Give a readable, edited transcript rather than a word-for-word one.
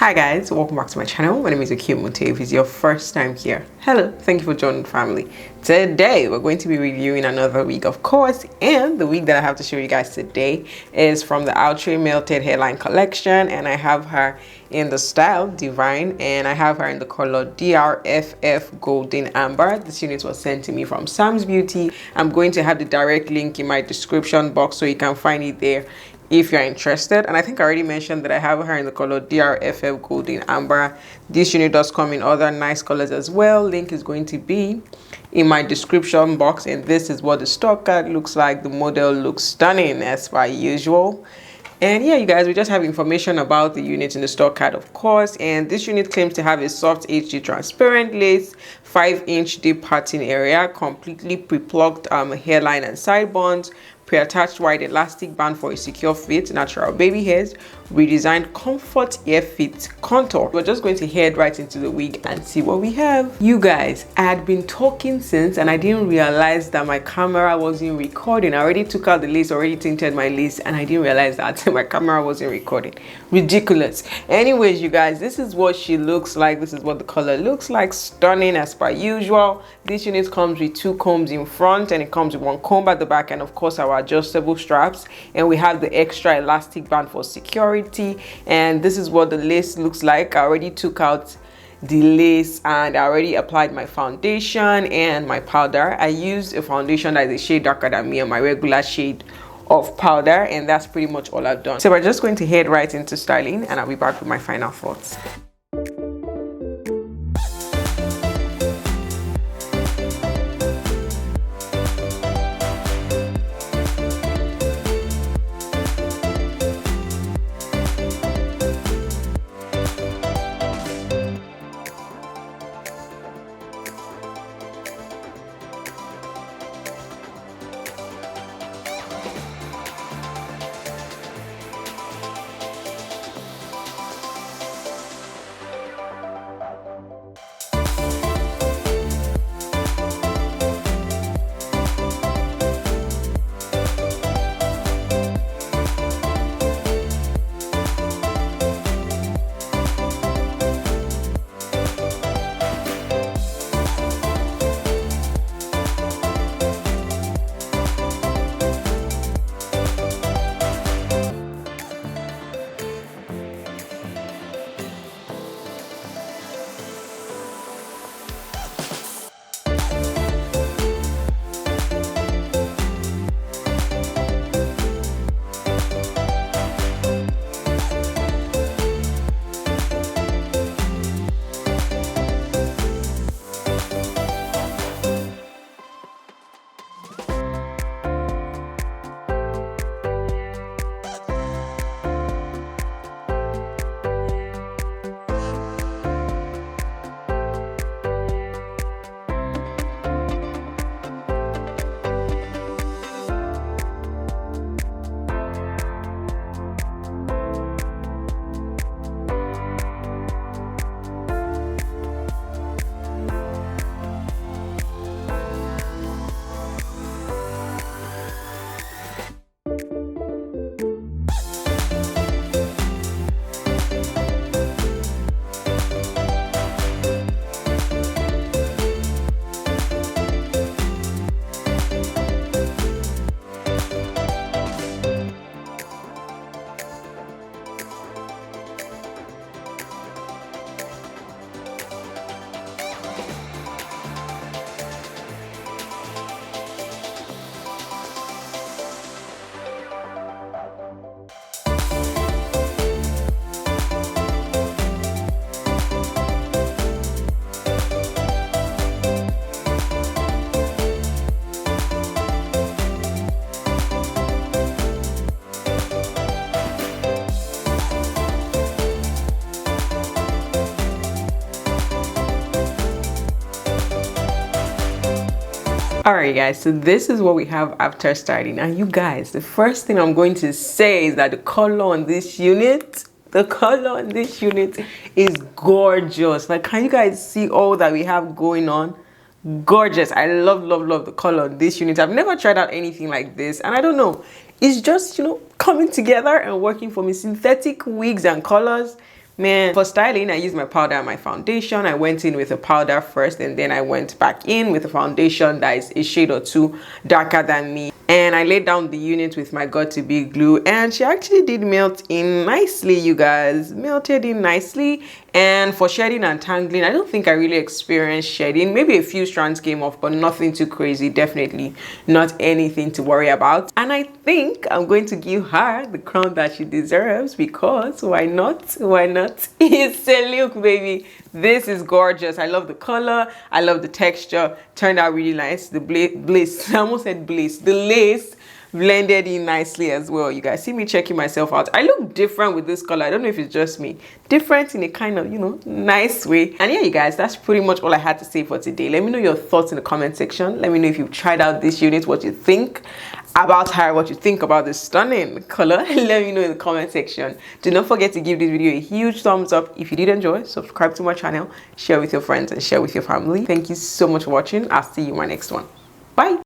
Hi guys, welcome back to my channel. My name is Okemute. If it's your first time here, hello, thank you for joining the family. Today we're going to be reviewing another wig, of course, and the wig that I have to show you guys today is from the Outre Melted Hairline collection, and I have her in the style Divine, and I have her in the color DRFF Golden Amber. This unit was sent to me from SAMSBEAUTY. I'm going to have the direct link in my description box so you can find it there if you're interested. And I think I already mentioned that I have her in the color DRFF Golden Amber. This unit does come in other nice colors as well. Link is going to be in my description box, and this is what the stock card looks like. The model looks stunning as per usual. And yeah, you guys, we just have information about the unit in the stock card, of course. And this unit claims to have a soft HD transparent lace, 5-inch deep parting area, completely pre-plucked hairline and side buns, pre-attached wide elastic band for a secure fit, natural baby hairs, redesigned comfort ear fit contour. We're just going to head right into the wig and see what we have. You guys, I had been talking since and I didn't realize that my camera wasn't recording. I already took out the lace, already tinted my lace, and I didn't realize that my camera wasn't recording. Ridiculous. Anyways, you guys, this is what she looks like. This is what the color looks like. Stunning as per usual. This unit comes with 2 combs in front, and it comes with 1 comb at the back, and of course our adjustable straps, and we have the extra elastic band for security. And this is what the lace looks like. I already took out the lace and I already applied my foundation and my powder. I used a foundation that is a shade darker than me and my regular shade of powder, and that's pretty much all I've done. So we're just going to head right into styling, and I'll be back with my final thoughts. Alright guys, so this is what we have after styling. And you guys, the first thing I'm going to say is that the color on this unit is gorgeous. Like, can you guys see all that we have going on? Gorgeous. I love the color on this unit. I've never tried out anything like this, and I don't know, it's just, you know, coming together and working for me. Synthetic wigs and colors Man, for styling, I used my powder and my foundation. I went in with a powder first, and then I went back in with a foundation that is a shade or two darker than me. And I laid down the unit with my got2b glue, and she actually did melt in nicely, you guys. Melted in nicely. And for shedding and tangling, I don't think I really experienced shedding. Maybe a few strands came off, but nothing too crazy. Definitely not anything to worry about. And I think I'm going to give her the crown that she deserves, because why not? Why not? It's a look, baby. This is gorgeous. I love the color. I love the texture. Turned out really nice. The bliss, I almost said bliss. The lace blended in nicely as well. You guys see me checking myself out. I look different with this color. I don't know if it's just me. Different in a kind of, you know, nice way. And yeah, you guys, that's pretty much all I had to say for today. Let me know your thoughts in the comment section. Let me know if you've tried out this unit, what you think about her, what you think about this stunning color. Let me know in the comment section. Do not forget to give this video a huge thumbs up if you did enjoy. Subscribe to my channel, share with your friends, and share with your family. Thank you so much for watching. I'll see you in my next one. Bye.